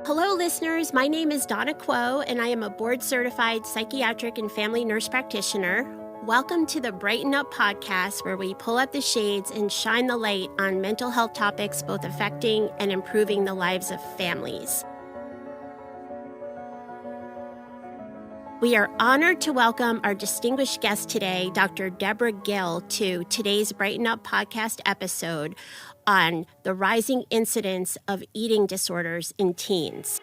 Hello, listeners. My name is Donna, and I am a board-certified psychiatric and family nurse practitioner. Welcome to the Brighten Up podcast, where we pull up the shades and shine the light on mental health topics both affecting and improving the lives of families. We are honored to welcome our distinguished guest today, Dr. Debra Gill, to today's Brighten Up podcast episode on the rising incidence of eating disorders in teens.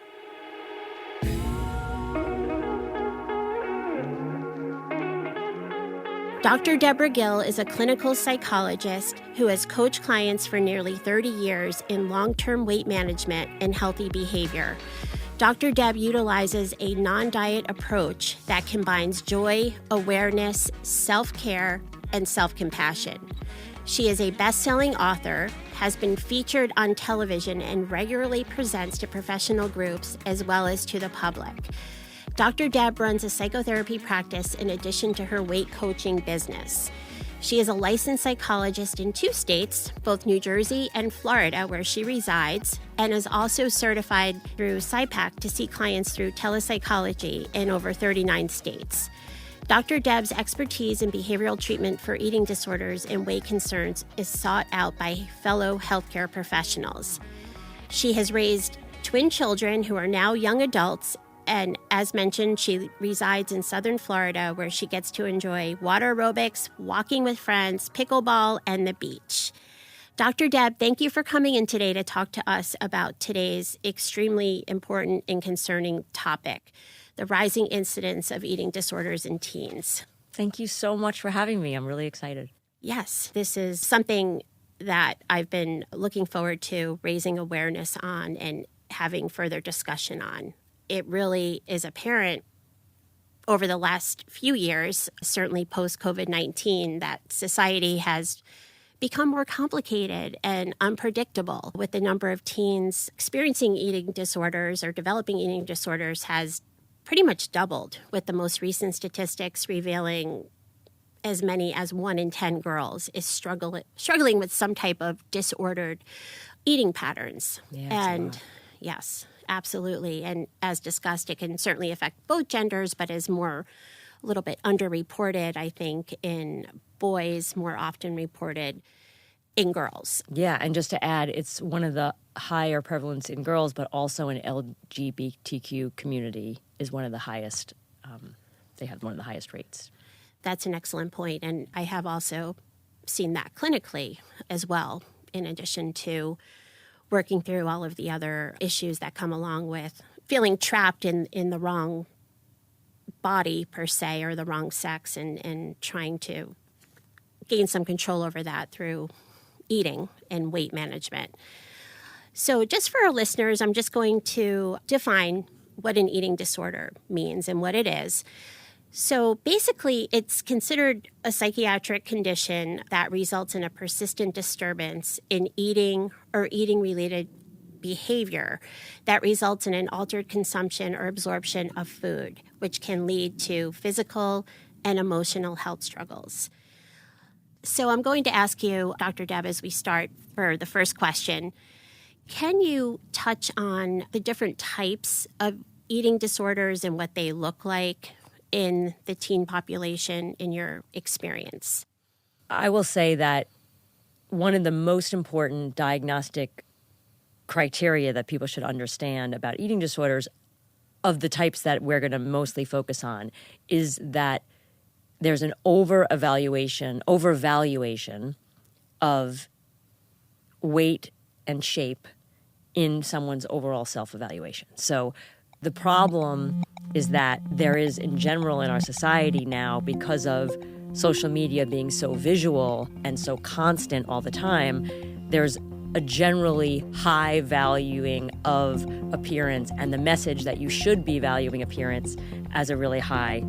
Dr. Debra Gill is a clinical psychologist who has coached clients for nearly 30 years in long-term weight management and healthy behavior. Dr. Deb utilizes a non-diet approach that combines joy, awareness, self-care, and self-compassion. She is a best-selling author, has been featured on television, and regularly presents to professional groups as well as to the public. Dr. Deb runs a psychotherapy practice in addition to her weight coaching business. She is a licensed psychologist in 2 states, both New Jersey and Florida, where she resides, and is also certified through PsyPAC to see clients through telepsychology in over 39 states. Dr. Deb's expertise in behavioral treatment for eating disorders and weight concerns is sought out by fellow healthcare professionals. She has raised twin children who are now young adults, and as mentioned, she resides in southern Florida, where she gets to enjoy water aerobics, walking with friends, pickleball, and the beach. Dr. Deb, thank you for coming in today to talk to us about today's extremely important and concerning topic, the rising incidence of eating disorders in teens. Thank you so much for having me. I'm really excited. Yes, this is something that I've been looking forward to raising awareness on and having further discussion on. It really is apparent over the last few years, certainly post-COVID-19, that society has become more complicated and unpredictable, with the number of teens experiencing eating disorders or developing eating disorders has pretty much doubled, with the most recent statistics revealing as many as 1 in 10 girls is struggling with some type of disordered eating patterns. Yes, absolutely. And as discussed, it can certainly affect both genders, but is a little bit underreported, I think, in boys, more often reported in girls. Yeah, and just to add, it's one of the higher prevalence in girls, but also in LGBTQ community is one of the highest. They have one of the highest rates. That's an excellent point. And I have also seen that clinically as well, in addition to working through all of the other issues that come along with feeling trapped in the wrong body, per se, or the wrong sex, and trying to gain some control over that through eating and weight management. So just for our listeners, I'm just going to define what an eating disorder means and what it is. So basically, it's considered a psychiatric condition that results in a persistent disturbance in eating or eating-related behavior that results in an altered consumption or absorption of food, which can lead to physical and emotional health struggles. So I'm going to ask you, Dr. Deb, as we start for the first question, can you touch on the different types of eating disorders and what they look like in the teen population in your experience? I will say that one of the most important diagnostic criteria that people should understand about eating disorders, of the types that we're going to mostly focus on, is that there's an overvaluation of weight and shape in someone's overall self-evaluation. So the problem is that there is, in general, in our society now, because of social media being so visual and so constant all the time, there's a generally high valuing of appearance and the message that you should be valuing appearance as a really high.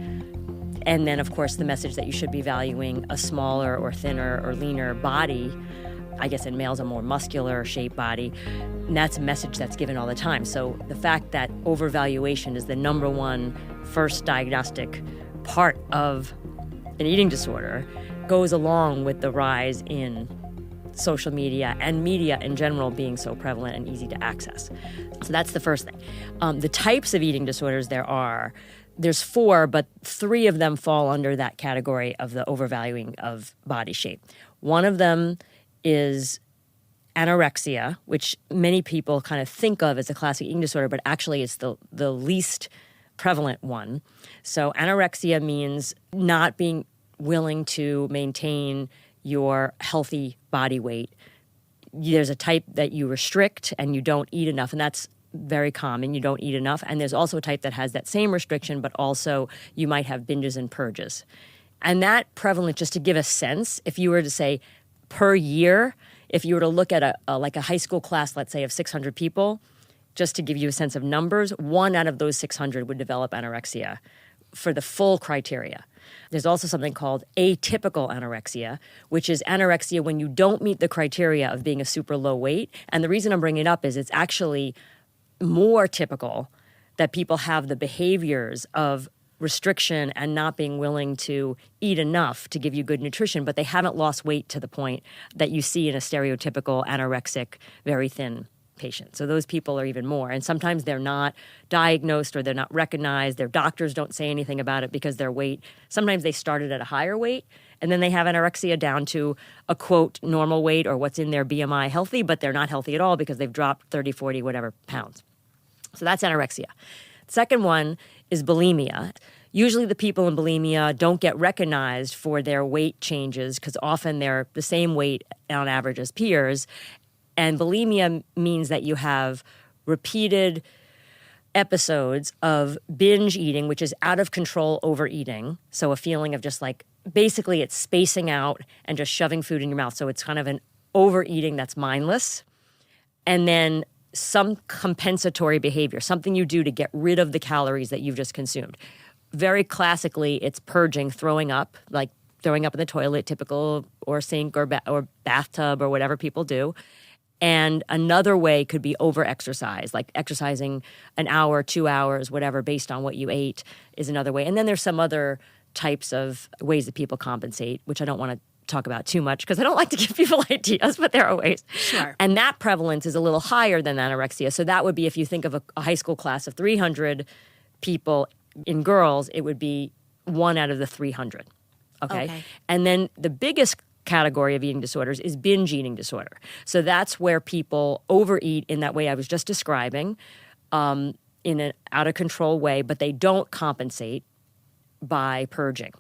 And then, of course, the message that you should be valuing a smaller or thinner or leaner body. I guess in males, a more muscular shaped body. And that's a message that's given all the time. So the fact that overvaluation is the number one first diagnostic part of an eating disorder goes along with the rise in social media and media in general being so prevalent and easy to access. So that's the first thing. The types of eating disorders there's 4, but 3 of them fall under that category of the overvaluing of body shape. One of them is anorexia, which many people kind of think of as a classic eating disorder, but actually it's the least prevalent one. So anorexia means not being willing to maintain your healthy body weight. There's a type that you restrict and you don't eat enough, and that's very common. You don't eat enough. And there's also a type that has that same restriction, but also you might have binges and purges. And that prevalent, just to give a sense, if you were to say per year, if you were to look at a high school class, let's say of 600 people, just to give you a sense of numbers, 1 out of those 600 would develop anorexia for the full criteria. There's also something called atypical anorexia, which is anorexia when you don't meet the criteria of being a super low weight. And the reason I'm bringing it up is it's actually more typical that people have the behaviors of restriction and not being willing to eat enough to give you good nutrition, but they haven't lost weight to the point that you see in a stereotypical anorexic, very thin patient. So those people are even more. And sometimes they're not diagnosed or they're not recognized. Their doctors don't say anything about it because their weight, sometimes they started at a higher weight and then they have anorexia down to a quote normal weight or what's in their BMI healthy, but they're not healthy at all because they've dropped 30, 40, whatever pounds. So that's anorexia. The second one is bulimia. Usually the people in bulimia don't get recognized for their weight changes because often they're the same weight on average as peers. And bulimia means that you have repeated episodes of binge eating, which is out of control overeating. So a feeling of just like, basically it's spacing out and just shoving food in your mouth. So it's kind of an overeating that's mindless. And then some compensatory behavior, something you do to get rid of the calories that you've just consumed. Very classically, it's purging, throwing up, like throwing up in the toilet, typical, or sink or bathtub or whatever people do. And another way could be over-exercise, like exercising an hour, 2 hours, whatever, based on what you ate is another way. And then there's some other types of ways that people compensate, which I don't want to talk about too much because I don't like to give people ideas, but there are ways. Sure. And that prevalence is a little higher than anorexia. So that would be if you think of a high school class of 300 people in girls, it would be 1 out of the 300. Okay. And then the biggest category of eating disorders is binge eating disorder. So that's where people overeat in that way I was just describing, in an out of control way, but they don't compensate by purging.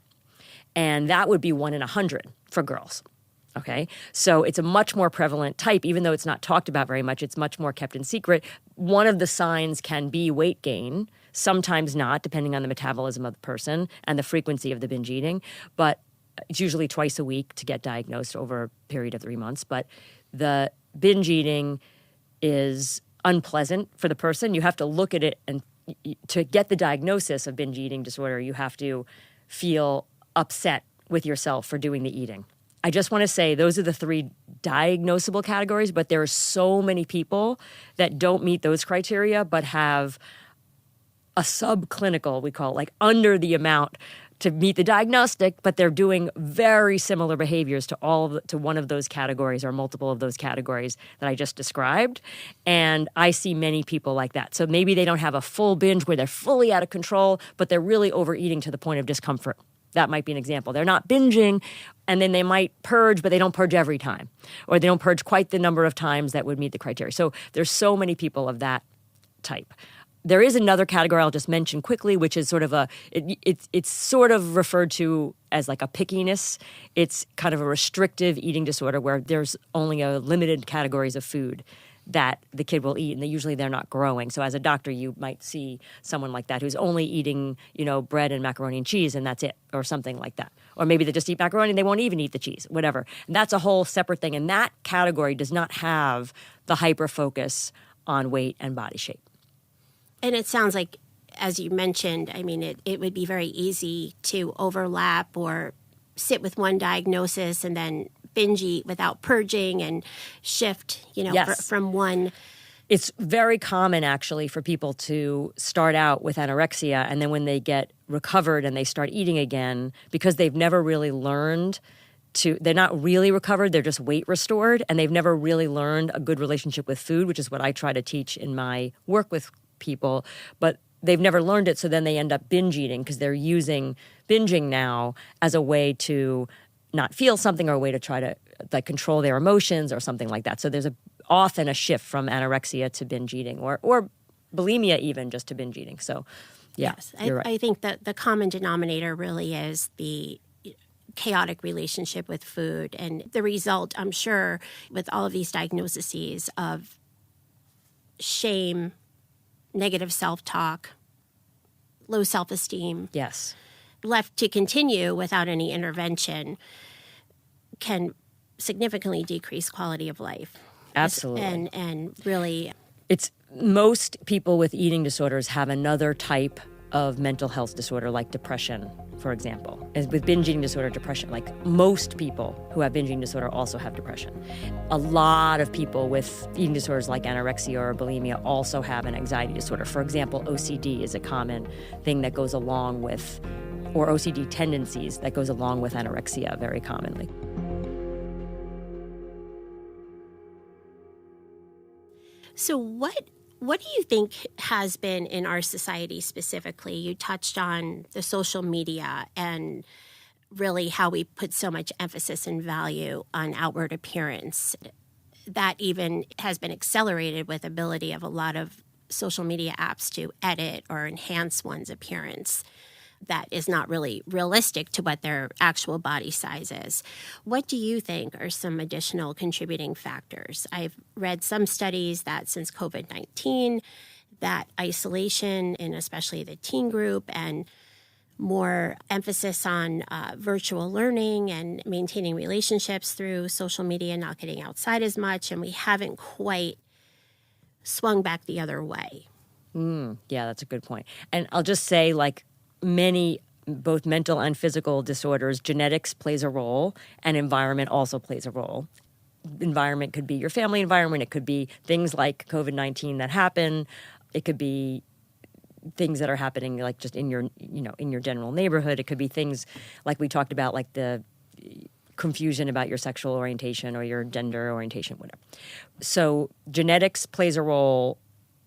And that would be 1 in 100 for girls. Okay, so it's a much more prevalent type, even though it's not talked about very much. It's much more kept in secret. One of the signs can be weight gain, sometimes not, depending on the metabolism of the person and the frequency of the binge eating. But it's usually twice a week to get diagnosed over a period of 3 months. But the binge eating is unpleasant for the person. You have to look at it, and to get the diagnosis of binge eating disorder, you have to feel upset with yourself for doing the eating. I just want to say those are the 3 diagnosable categories, but there are so many people that don't meet those criteria but have a subclinical, we call it, like under the amount to meet the diagnostic, but they're doing very similar behaviors to one of those categories or multiple of those categories that I just described. And I see many people like that. So maybe they don't have a full binge where they're fully out of control, but they're really overeating to the point of discomfort. That might be an example. They're not binging, and then they might purge, but they don't purge every time. Or they don't purge quite the number of times that would meet the criteria. So there's so many people of that type. There is another category I'll just mention quickly, which is sort of it's sort of referred to as like a pickiness. It's kind of a restrictive eating disorder where there's only a limited categories of food that the kid will eat, and usually they're not growing. So as a doctor, you might see someone like that who's only eating, bread and macaroni and cheese, and that's it, or something like that. Or maybe they just eat macaroni and they won't even eat the cheese, whatever. And that's a whole separate thing. And that category does not have the hyper-focus on weight and body shape. And it sounds like, as you mentioned, I mean, it would be very easy to overlap or sit with one diagnosis and then binge eat without purging and shift, Yes. from one. It's very common, actually, for people to start out with anorexia, and then when they get recovered and they start eating again, because they've never really learned they're not really recovered, they're just weight restored, and they've never really learned a good relationship with food, which is what I try to teach in my work with people. But they've never learned it, so then they end up binge eating because they're using binging now as a way to not feel something or a way to try to like control their emotions or something like that. So there's often a shift from anorexia to binge eating or bulimia even just to binge eating. So yes, you're right. I think that the common denominator really is the chaotic relationship with food, and the result, I'm sure, with all of these diagnoses of shame, negative self-talk, low self-esteem, Yes. left to continue without any intervention, can significantly decrease quality of life. Absolutely. And really, It's most people with eating disorders have another type of mental health disorder, like depression, for example. As with binge eating disorder, depression, like most people who have binge eating disorder also have depression. A lot of people with eating disorders like anorexia or bulimia also have an anxiety disorder. For example, OCD is a common thing that goes along with, or OCD tendencies that goes along with anorexia very commonly. so what do you think has been in our society specifically? You touched on the social media and really how we put so much emphasis and value on outward appearance. That even has been accelerated with the ability of a lot of social media apps to edit or enhance one's appearance. That is not really realistic to what their actual body size is. What do you think are some additional contributing factors? I've read some studies that since COVID-19, that isolation in especially the teen group and more emphasis on virtual learning and maintaining relationships through social media, not getting outside as much, and we haven't quite swung back the other way. Yeah, that's a good point. And I'll just say, like, many, both mental and physical disorders, genetics plays a role and environment also plays a role. Environment could be your family environment. It could be things like COVID-19 that happen. It could be things that are happening like just in your, in your general neighborhood. It could be things like we talked about, like the confusion about your sexual orientation or your gender orientation, whatever. So genetics plays a role,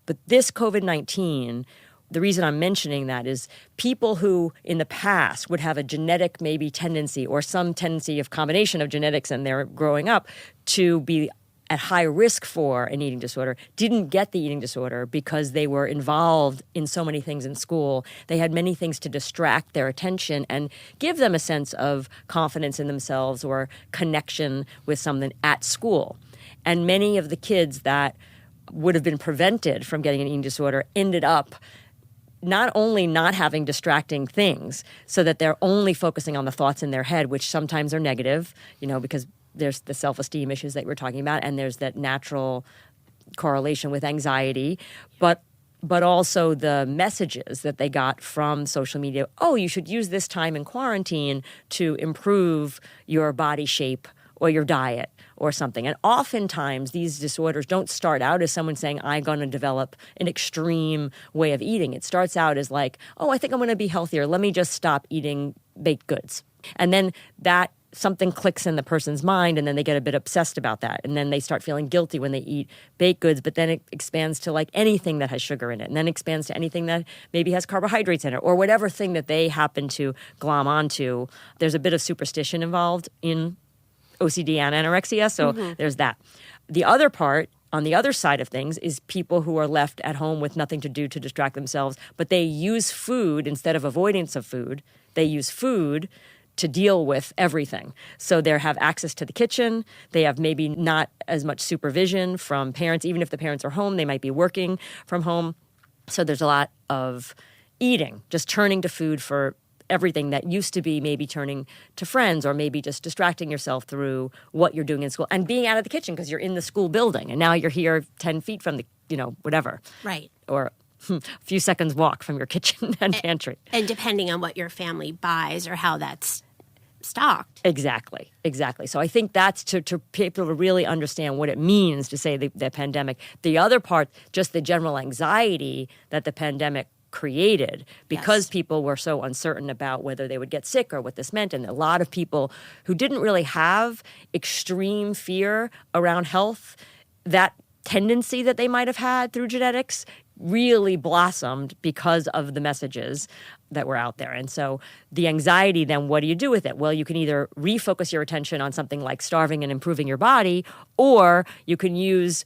but this COVID-19, the reason I'm mentioning that is people who in the past would have a genetic maybe tendency or some tendency of combination of genetics and they're growing up to be at high risk for an eating disorder didn't get the eating disorder because they were involved in so many things in school. They had many things to distract their attention and give them a sense of confidence in themselves or connection with something at school. And many of the kids that would have been prevented from getting an eating disorder ended up not only not having distracting things so that they're only focusing on the thoughts in their head, which sometimes are negative, because there's the self-esteem issues that we're talking about, and there's that natural correlation with anxiety, but also the messages that they got from social media. Oh, you should use this time in quarantine to improve your body shape or your diet or something. And oftentimes these disorders don't start out as someone saying, I'm going to develop an extreme way of eating. It starts out as like, oh, I think I'm going to be healthier. Let me just stop eating baked goods. And then that something clicks in the person's mind, and then they get a bit obsessed about that. And then they start feeling guilty when they eat baked goods, but then it expands to like anything that has sugar in it, and then expands to anything that maybe has carbohydrates in it, or whatever thing that they happen to glom onto. There's a bit of superstition involved in OCD and anorexia, so there's that. The other part, on the other side of things, is people who are left at home with nothing to do to distract themselves, but they use food instead of avoidance of food. They use food to deal with everything. So they have access to the kitchen. They have maybe not as much supervision from parents. Even if the parents are home, they might be working from home. So there's a lot of eating, just turning to food for everything that used to be maybe turning to friends or maybe just distracting yourself through what you're doing in school and being out of the kitchen because you're in the school building and now you're here 10 feet from the, whatever. Right. Or a few seconds walk from your kitchen and pantry. And depending on what your family buys or how that's stocked. Exactly. So I think that's to people to really understand what it means to say the pandemic. The other part, just the general anxiety that the pandemic created because Yes. people were so uncertain about whether they would get sick or what this meant. And a lot of people who didn't really have extreme fear around health, that tendency that they might have had through genetics really blossomed because of the messages that were out there. And so the anxiety, then what do you do with it? Well, you can either refocus your attention on something like starving and improving your body, or you can use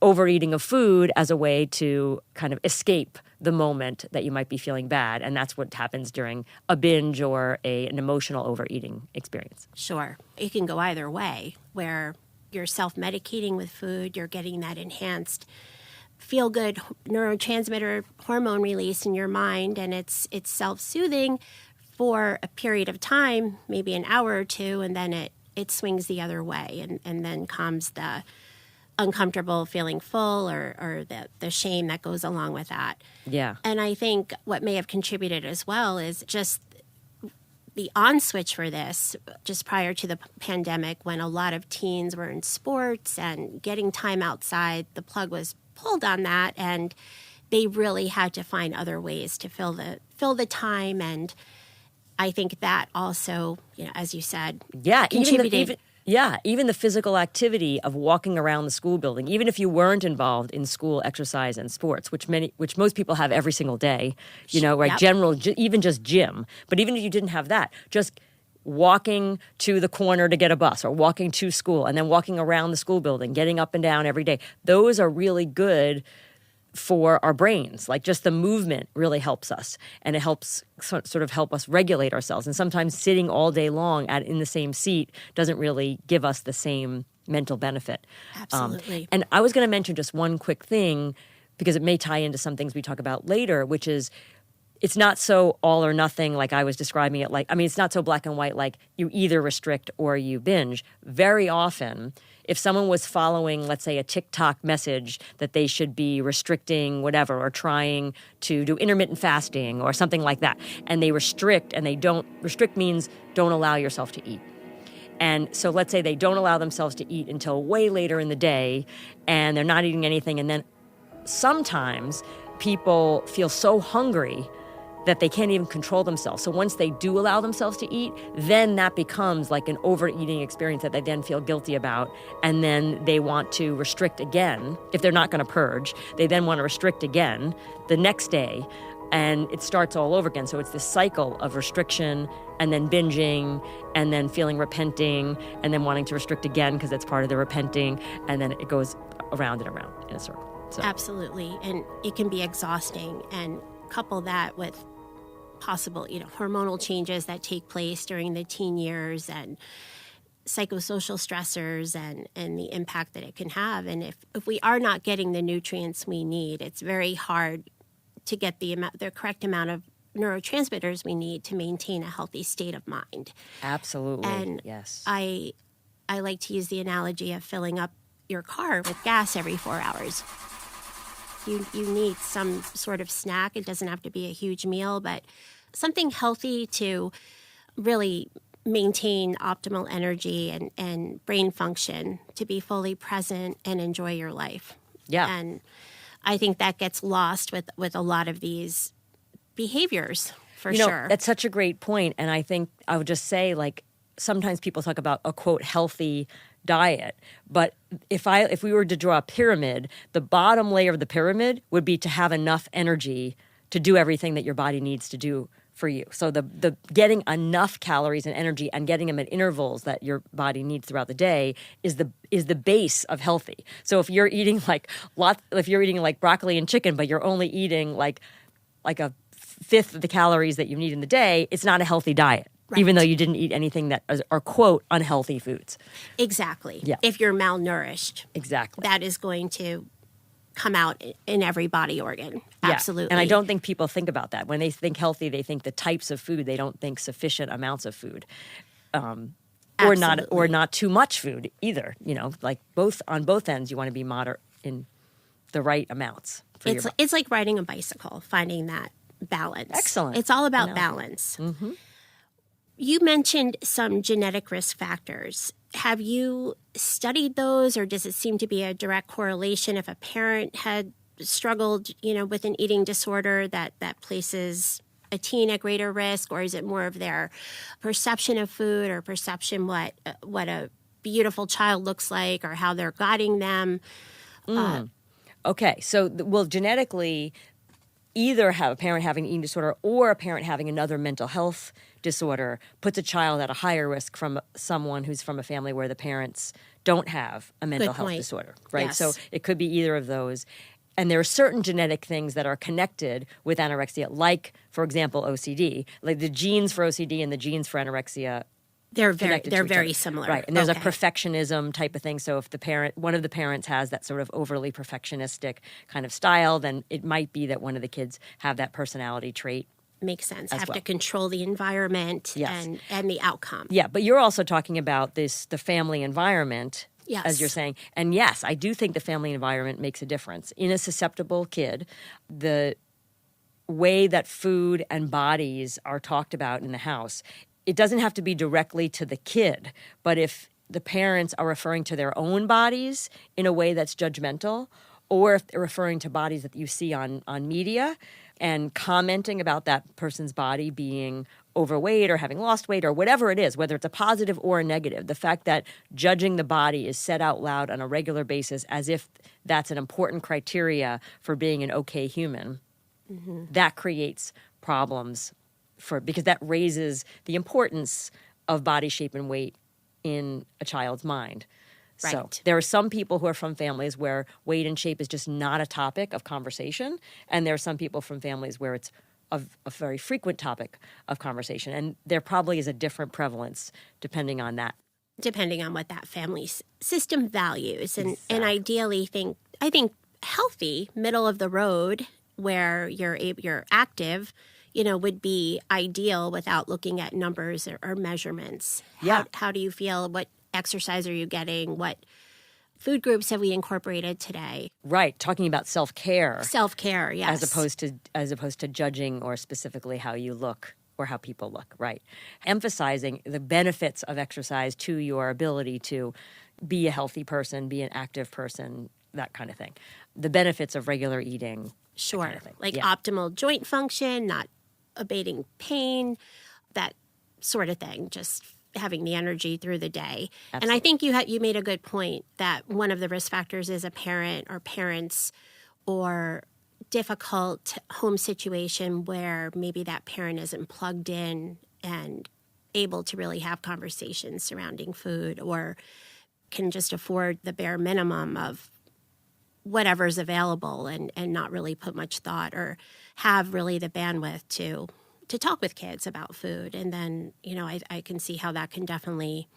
overeating of food as a way to kind of escape the moment that you might be feeling bad. And that's what happens during a binge or an emotional overeating experience. Sure. It can go either way, where you're self-medicating with food, you're getting that enhanced feel-good neurotransmitter hormone release in your mind, and it's self-soothing for a period of time, maybe an hour or two, and then it swings the other way, and then comes the uncomfortable feeling full or the shame that goes along with that. Yeah. And I think what may have contributed as well is just the on switch for this just prior to the pandemic, when a lot of teens were in sports and getting time outside. The plug was pulled on that, and they really had to find other ways to fill the time. And I think that also, as you said, contributed. Even the physical activity of walking around the school building, even if you weren't involved in school exercise and sports, which most people have every single day, right? Yep. General, even just gym. But even if you didn't have that, just walking to the corner to get a bus or walking to school and then walking around the school building, getting up and down every day, those are really good for our brains. Like, just the movement really helps us, and it helps sort of help us regulate ourselves. And sometimes sitting all day long in the same seat doesn't really give us the same mental benefit. Absolutely. And I was going to mention just one quick thing, because it may tie into some things we talk about later, which is it's not so all or nothing like I was describing it. It's not so black and white like you either restrict or you binge. Very often, if someone was following, let's say, a TikTok message that they should be restricting whatever or trying to do intermittent fasting or something like that, and they restrict, and they don't – restrict means don't allow yourself to eat. And so let's say they don't allow themselves to eat until way later in the day, and they're not eating anything. And then sometimes people feel so hungry that they can't even control themselves. So once they do allow themselves to eat, then that becomes like an overeating experience that they then feel guilty about. And then they want to restrict again. If they're not going to purge, they then want to restrict again the next day. And it starts all over again. So it's this cycle of restriction and then binging and then feeling repenting and then wanting to restrict again because it's part of the repenting. And then it goes around and around in a circle. So. Absolutely. And it can be exhausting. And couple that with possible, hormonal changes that take place during the teen years and psychosocial stressors and the impact that it can have. And if we are not getting the nutrients we need, it's very hard to get the correct amount of neurotransmitters we need to maintain a healthy state of mind. Absolutely. And yes. I like to use the analogy of filling up your car with gas every 4 hours. You need some sort of snack. It doesn't have to be a huge meal, but something healthy to really maintain optimal energy and brain function, to be fully present and enjoy your life. Yeah. And I think that gets lost with a lot of these behaviors, for sure. That's such a great point. And I think I would just say, sometimes people talk about a, quote, healthy diet. But if we were to draw a pyramid, the bottom layer of the pyramid would be to have enough energy to do everything that your body needs to do for you. So the getting enough calories and energy and getting them at intervals that your body needs throughout the day is the base of healthy. So if you're eating if you're eating broccoli and chicken, but you're only eating like a fifth of the calories that you need in the day, it's not a healthy diet. Right. Even though you didn't eat anything that are, quote, unhealthy foods. Exactly. Yeah. If you're malnourished. Exactly. That is going to come out in every body organ. Yeah. Absolutely. And I don't think people think about that. When they think healthy, they think the types of food. They don't think sufficient amounts of food. Or not too much food either. On both ends, you want to be moderate in the right amounts. It's like riding a bicycle, finding that balance. Excellent. It's all about balance. Mm-hmm. You mentioned some genetic risk factors. Have you studied those, or does it seem to be a direct correlation if a parent had struggled, with an eating disorder that places a teen at greater risk, or is it more of their perception of food or perception what a beautiful child looks like or how they're guiding them? Okay, so genetically, either have a parent having an eating disorder or a parent having another mental health disorder puts a child at a higher risk from someone who's from a family where the parents don't have a mental health disorder, right? Yes. So it could be either of those. And there are certain genetic things that are connected with anorexia, like, for example, OCD. Like the genes for OCD and the genes for anorexia, they're very similar. Right. And there's a perfectionism type of thing. So if one of the parents has that sort of overly perfectionistic kind of style, then it might be that one of the kids have that personality trait. Makes sense. Have to control the environment and the outcome. Yeah, but you're also talking about the family environment, yes, as you're saying. And yes, I do think the family environment makes a difference. In a susceptible kid, the way that food and bodies are talked about in the house, it doesn't have to be directly to the kid, but if the parents are referring to their own bodies in a way that's judgmental, or if they're referring to bodies that you see on media and commenting about that person's body being overweight or having lost weight or whatever it is, whether it's a positive or a negative, the fact that judging the body is said out loud on a regular basis as if that's an important criteria for being an okay human, that creates problems because that raises the importance of body shape and weight in a child's mind. Right. So there are some people who are from families where weight and shape is just not a topic of conversation, and there are some people from families where it's a very frequent topic of conversation, and there probably is a different prevalence depending on that. Depending on what that family system values, and Exactly. and ideally, I think healthy, middle of the road, where you're active, would be ideal without looking at numbers or measurements. Yeah. How do you feel? What exercise are you getting? What food groups have we incorporated today? Right, talking about self-care. Self-care, yes. As opposed to judging or specifically how you look or how people look, right. Emphasizing the benefits of exercise to your ability to be a healthy person, be an active person, that kind of thing. The benefits of regular eating. Sure. Kind of thing. Like Yeah. optimal joint function, not abating pain, that sort of thing, just having the energy through the day. Absolutely. And I think you made a good point that one of the risk factors is a parent or parents or difficult home situation where maybe that parent isn't plugged in and able to really have conversations surrounding food, or can just afford the bare minimum of whatever's available and not really put much thought or have really the bandwidth to talk with kids about food. And then, I can see how that can definitely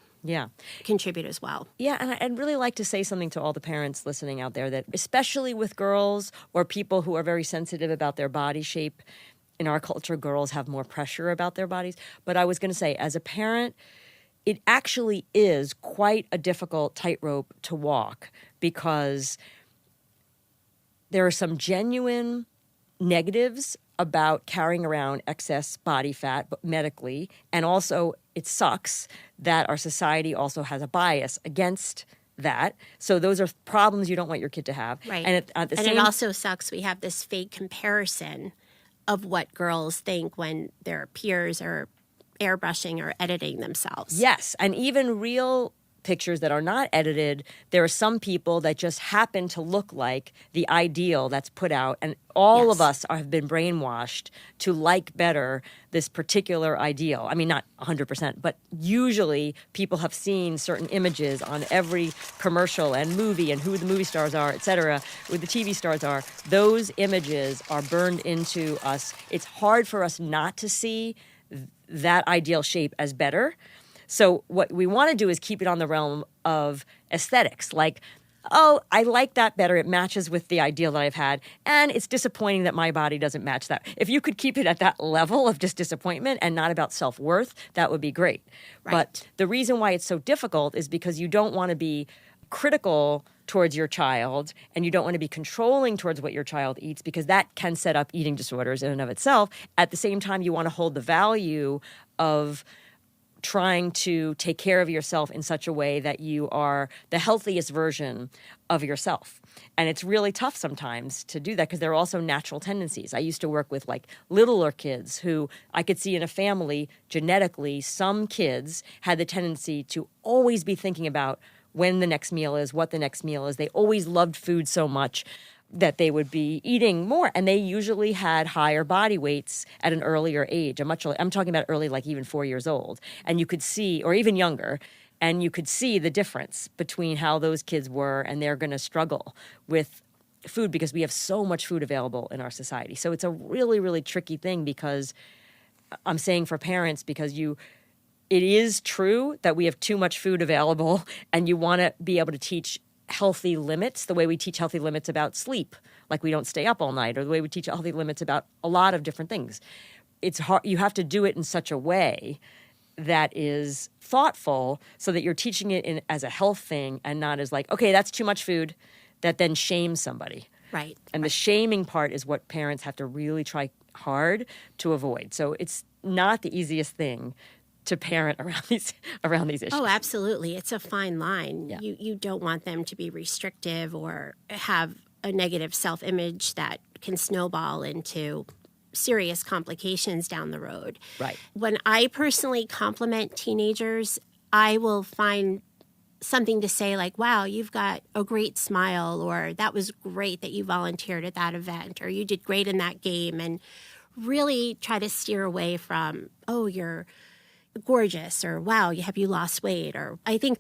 contribute as well. Yeah, and I'd really like to say something to all the parents listening out there that, especially with girls or people who are very sensitive about their body shape, in our culture, girls have more pressure about their bodies. But I was going to say, as a parent, it actually is quite a difficult tightrope to walk because there are some genuine negatives about carrying around excess body fat medically, and also it sucks that our society also has a bias against that. So those are problems you don't want your kid to have. Right. And it also sucks we have this fake comparison of what girls think when their peers are airbrushing or editing themselves. Yes, and even real pictures that are not edited, there are some people that just happen to look like the ideal that's put out, and all of us have been brainwashed to like better this particular ideal. I mean, not 100%, but usually people have seen certain images on every commercial and movie and who the movie stars are, et cetera, who the TV stars are. Those images are burned into us. It's hard for us not to see that ideal shape as better. So what we want to do is keep it on the realm of aesthetics, like, oh, I like that better. It matches with the ideal that I've had, and it's disappointing that my body doesn't match that. If you could keep it at that level of just disappointment and not about self-worth, that would be great. Right. But the reason why it's so difficult is because you don't want to be critical towards your child, and you don't want to be controlling towards what your child eats, because that can set up eating disorders in and of itself. At the same time, you want to hold the value of trying to take care of yourself in such a way that you are the healthiest version of yourself. And it's really tough sometimes to do that because there are also natural tendencies. I used to work with like littler kids who I could see in a family genetically, some kids had the tendency to always be thinking about when the next meal is, what the next meal is. They always loved food so much that they would be eating more, and they usually had higher body weights at an earlier age. I'm talking about early, like even 4 years old. And you could see, or even younger, and you could see the difference between how those kids were, and they're going to struggle with food because we have so much food available in our society. So it's a really, really tricky thing because I'm saying for parents, because it is true that we have too much food available, and you want to be able to teach healthy limits, the way we teach healthy limits about sleep, like we don't stay up all night, or the way we teach healthy limits about a lot of different things. It's hard. You have to do it in such a way that is thoughtful so that you're teaching it as a health thing and not as like, okay, that's too much food, that then shames somebody. Right. And the shaming part is what parents have to really try hard to avoid. So it's not the easiest thing to parent around these issues. Oh, absolutely. It's a fine line. Yeah. You don't want them to be restrictive or have a negative self-image that can snowball into serious complications down the road. Right. When I personally compliment teenagers, I will find something to say like, wow, you've got a great smile, or that was great that you volunteered at that event, or you did great in that game, and really try to steer away from, oh, you're gorgeous, or wow, have you lost weight? Or I think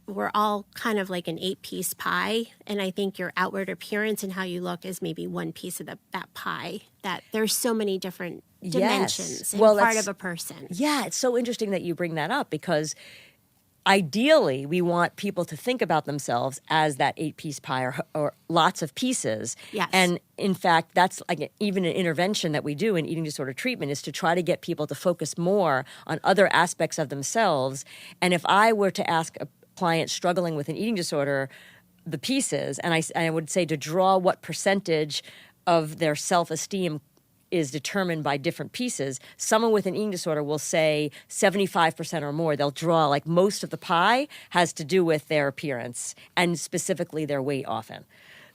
we're all kind of like an 8-piece pie, and I think your outward appearance and how you look is maybe one piece of that pie, that there's so many different dimensions and part of a person. Yeah, it's so interesting that you bring that up because ideally, we want people to think about themselves as that 8-piece pie or lots of pieces. Yes. And in fact, that's like even an intervention that we do in eating disorder treatment is to try to get people to focus more on other aspects of themselves. And if I were to ask a client struggling with an eating disorder the pieces, and I would say to draw what percentage of their self-esteem is determined by different pieces. Someone with an eating disorder will say 75% or more. They'll draw like most of the pie has to do with their appearance and specifically their weight often,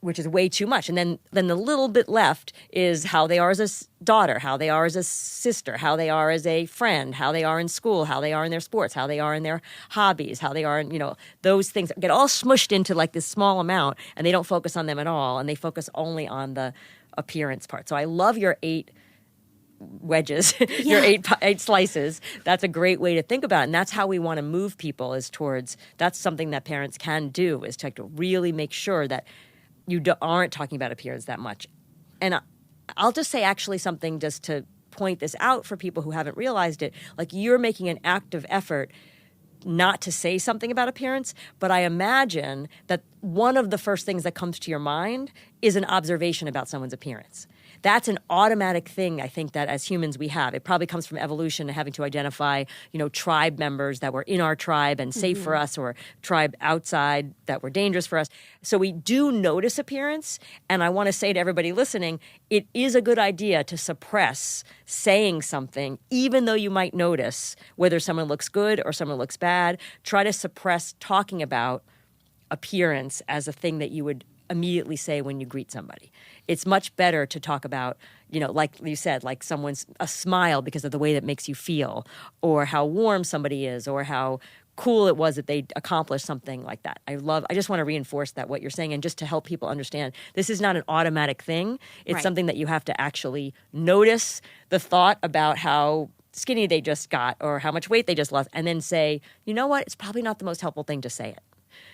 which is way too much. And then the little bit left is how they are as a daughter, how they are as a sister, how they are as a friend, how they are in school, how they are in their sports, how they are in their hobbies, how they are in, those things get all smushed into like this small amount, and they don't focus on them at all, and they focus only on the appearance part. So I love your 8 wedges, your 8 slices. That's a great way to think about it. And that's how we want to move people that's something that parents can do, is to really make sure that you aren't talking about appearance that much. And I'll just say actually something just to point this out for people who haven't realized it. Like, you're making an active effort not to say something about appearance, but I imagine that one of the first things that comes to your mind is an observation about someone's appearance. That's an automatic thing, I think, that as humans we have. It probably comes from evolution and having to identify, tribe members that were in our tribe and safe for us, or tribe outside that were dangerous for us. So we do notice appearance, and I want to say to everybody listening, it is a good idea to suppress saying something, even though you might notice whether someone looks good or someone looks bad. Try to suppress talking about appearance as a thing that you would immediately say when you greet somebody. It's much better to talk about, like you said, like a smile because of the way that makes you feel, or how warm somebody is, or how cool it was that they accomplished something like that. I just want to reinforce that what you're saying, and just to help people understand this is not an automatic thing. It's something that you have to actually notice the thought about how skinny they just got or how much weight they just lost, and then say, you know what, it's probably not the most helpful thing to say it.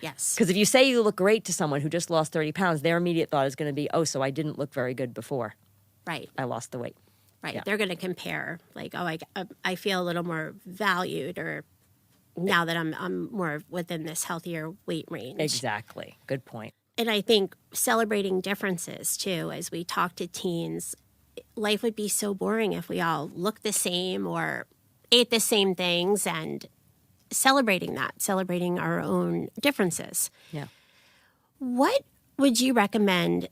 Yes. Because if you say you look great to someone who just lost 30 pounds, their immediate thought is going to be, oh, so I didn't look very good before. Right. I lost the weight. Right. Yeah. They're going to compare, like, oh, I feel a little more valued, or now that I'm more within this healthier weight range. Exactly. Good point. And I think celebrating differences, too, as we talk to teens, life would be so boring if we all looked the same or ate the same things, and celebrating our own differences. Yeah. What would you recommend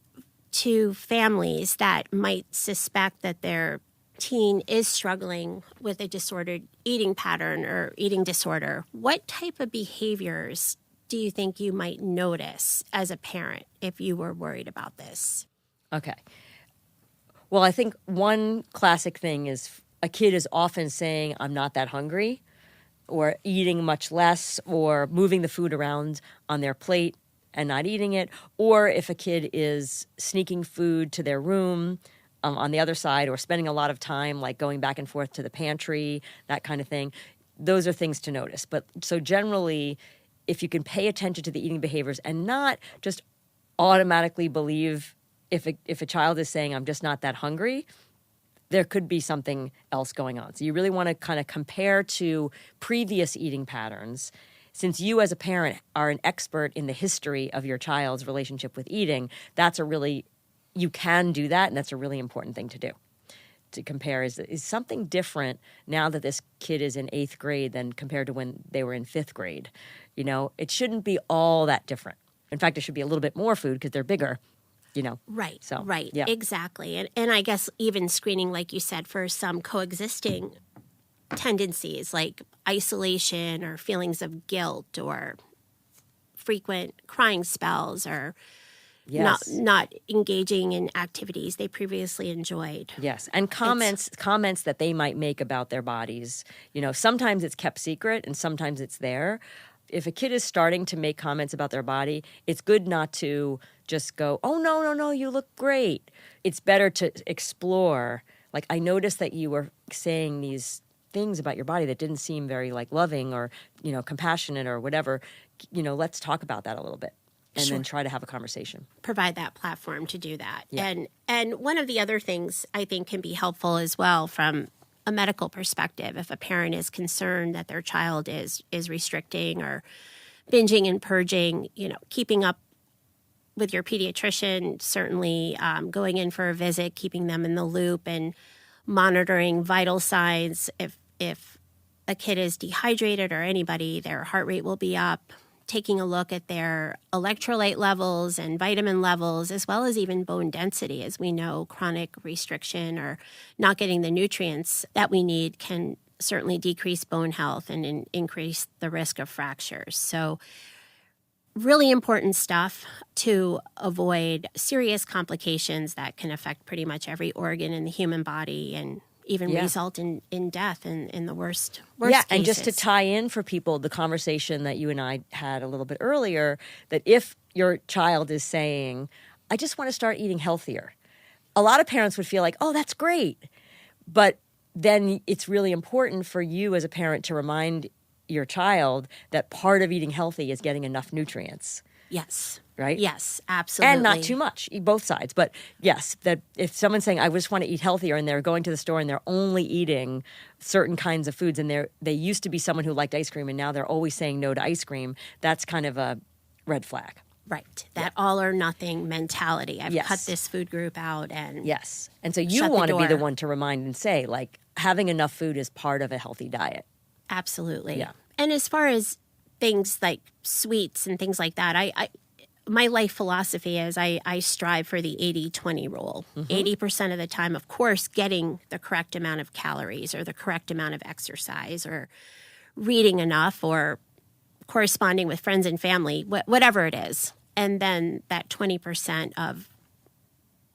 to families that might suspect that their teen is struggling with a disordered eating pattern or eating disorder, what type of behaviors do you think you might notice as a parent if you were worried about this? Okay. Well, I think one classic thing is a kid is often saying, I'm not that hungry, or eating much less, or moving the food around on their plate and not eating it. Or if a kid is sneaking food to their room on the other side, or spending a lot of time like going back and forth to the pantry, that kind of thing. Those are things to notice. But so generally, if you can pay attention to the eating behaviors and not just automatically believe if a child is saying, I'm just not that hungry, there could be something else going on. So you really want to kind of compare to previous eating patterns. Since you as a parent are an expert in the history of your child's relationship with eating, you can do that, and that's a really important thing to do. To compare is something different now that this kid is in 8th grade than compared to when they were in 5th grade. You know, it shouldn't be all that different. In fact, it should be a little bit more food because they're bigger. You know. Right, so, right, yeah. Exactly. And I guess even screening, like you said, for some coexisting tendencies like isolation or feelings of guilt or frequent crying spells or not engaging in activities they previously enjoyed. Yes, and comments that they might make about their bodies. You know, sometimes it's kept secret and sometimes it's there. If a kid is starting to make comments about their body, it's good not to just go, oh, no, you look great. It's better to explore. Like, I noticed that you were saying these things about your body that didn't seem very, like, loving or, you know, compassionate or whatever. You know, let's talk about that a little bit and then try to have a conversation. Provide that platform to do that. Yeah. And one of the other things I think can be helpful as well from a medical perspective, if a parent is concerned that their child is restricting or binging and purging, you know, keeping up with your pediatrician, certainly going in for a visit, keeping them in the loop and monitoring vital signs. If a kid is dehydrated or anybody, their heart rate will be up, taking a look at their electrolyte levels and vitamin levels, as well as even bone density. As we know, chronic restriction or not getting the nutrients that we need can certainly decrease bone health and increase the risk of fractures. So really important stuff to avoid serious complications that can affect pretty much every organ in the human body and even result in death in the worst cases. And just to tie in for people the conversation that you and I had a little bit earlier, that if your child is saying, I just want to start eating healthier, a lot of parents would feel like, oh, that's great. But then it's really important for you as a parent to remind your child that part of eating healthy is getting enough nutrients. Yes. Right? Yes, absolutely. And not too much, both sides. But yes, that if someone's saying, I just want to eat healthier, and they're going to the store and they're only eating certain kinds of foods, and they used to be someone who liked ice cream, and now they're always saying no to ice cream, that's kind of a red flag. Right. That all or nothing mentality. I've cut this food group out and yes. And so you want to be the one to remind and say, like, having enough food is part of a healthy diet. Absolutely. Yeah. And as far as things like sweets and things like that, I my life philosophy is I strive for the 80-20 rule. 80% of the time, of course, getting the correct amount of calories or the correct amount of exercise or reading enough or corresponding with friends and family, whatever it is. And then that 20% of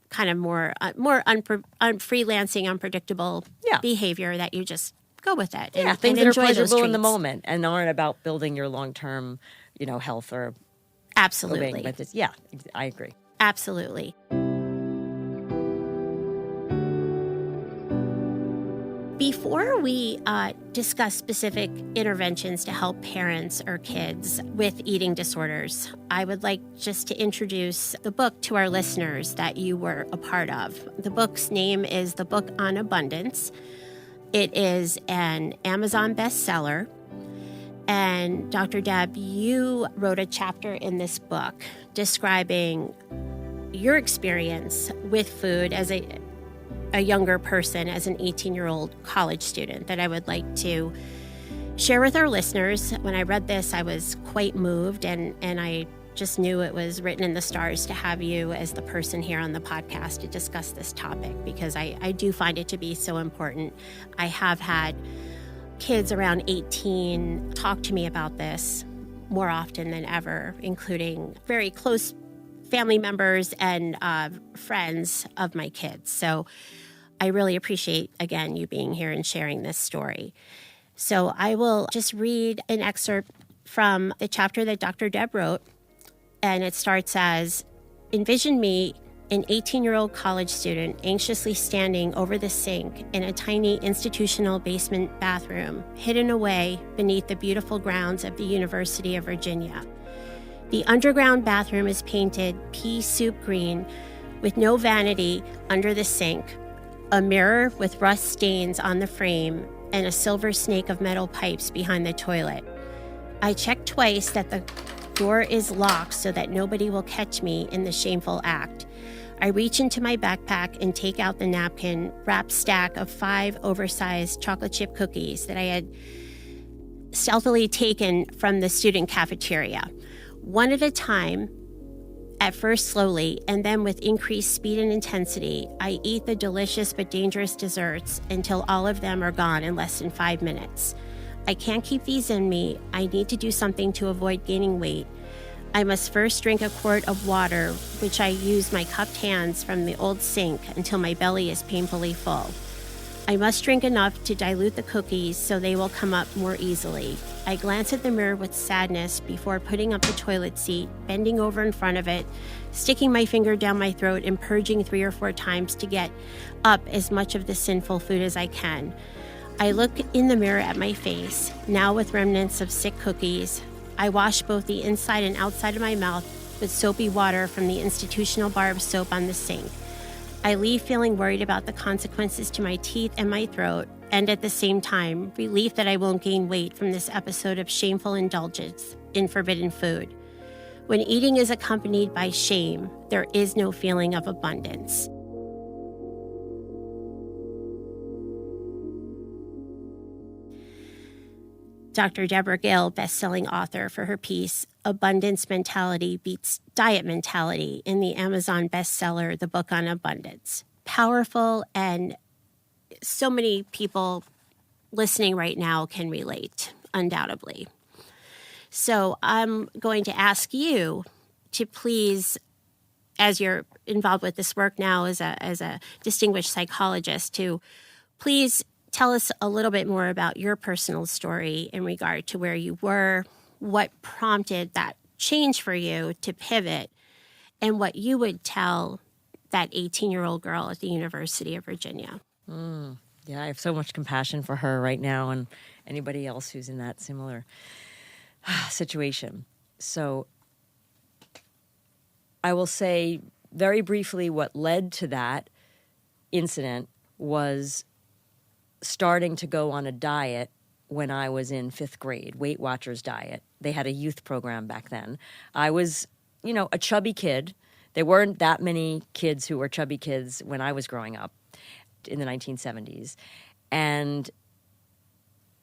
kind of more freelancing, unpredictable behavior that you just go with it. Yeah, things that are pleasurable in the moment and aren't about building your long-term, health or absolutely. Yeah, I agree. Absolutely. Before we discuss specific interventions to help parents or kids with eating disorders, I would like just to introduce the book to our listeners that you were a part of. The book's name is The Book on Abundance. It is an Amazon bestseller. And Dr. Deb, you wrote a chapter in this book describing your experience with food as a younger person, as an 18-year-old college student, that I would like to share with our listeners. When I read this, I was quite moved, and I just knew it was written in the stars to have you as the person here on the podcast to discuss this topic, because I do find it to be so important. I have had kids around 18 talk to me about this more often than ever, including very close family members and friends of my kids. So I really appreciate, again, you being here and sharing this story. So I will just read an excerpt from the chapter that Dr. Deb wrote, and it starts as, envision me, an 18-year-old college student, anxiously standing over the sink in a tiny institutional basement bathroom, hidden away beneath the beautiful grounds of the University of Virginia. The underground bathroom is painted pea soup green with no vanity under the sink, a mirror with rust stains on the frame, and a silver snake of metal pipes behind the toilet. I check twice that the door is locked so that nobody will catch me in the shameful act. I reach into my backpack and take out the napkin-wrapped stack of 5 oversized chocolate chip cookies that I had stealthily taken from the student cafeteria. One at a time, at first slowly, and then with increased speed and intensity, I eat the delicious but dangerous desserts until all of them are gone in less than 5 minutes. I can't keep these in me. I need to do something to avoid gaining weight. I must first drink a quart of water, which I use my cupped hands from the old sink until my belly is painfully full. I must drink enough to dilute the cookies so they will come up more easily. I glance at the mirror with sadness before putting up the toilet seat, bending over in front of it, sticking my finger down my throat and purging 3 or 4 times to get up as much of the sinful food as I can. I look in the mirror at my face, now with remnants of sick cookies. I wash both the inside and outside of my mouth with soapy water from the institutional bar of soap on the sink. I leave feeling worried about the consequences to my teeth and my throat, and at the same time, relief that I won't gain weight from this episode of shameful indulgence in forbidden food. When eating is accompanied by shame, there is no feeling of abundance. Dr. Debra Gill, best-selling author, for her piece, Abundance Mentality Beats Diet Mentality, in the Amazon bestseller, The Book on Abundance. Powerful, and so many people listening right now can relate, undoubtedly. So I'm going to ask you to please, as you're involved with this work now as a distinguished psychologist, to please tell us a little bit more about your personal story in regard to where you were, what prompted that change for you to pivot, and what you would tell that 18-year-old girl at the University of Virginia. Yeah, I have so much compassion for her right now and anybody else who's in that similar situation. So I will say very briefly what led to that incident was starting to go on a diet when I was in 5th grade, Weight Watchers diet. They had a youth program back then. I was, a chubby kid. There weren't that many kids who were chubby kids when I was growing up in the 1970s. And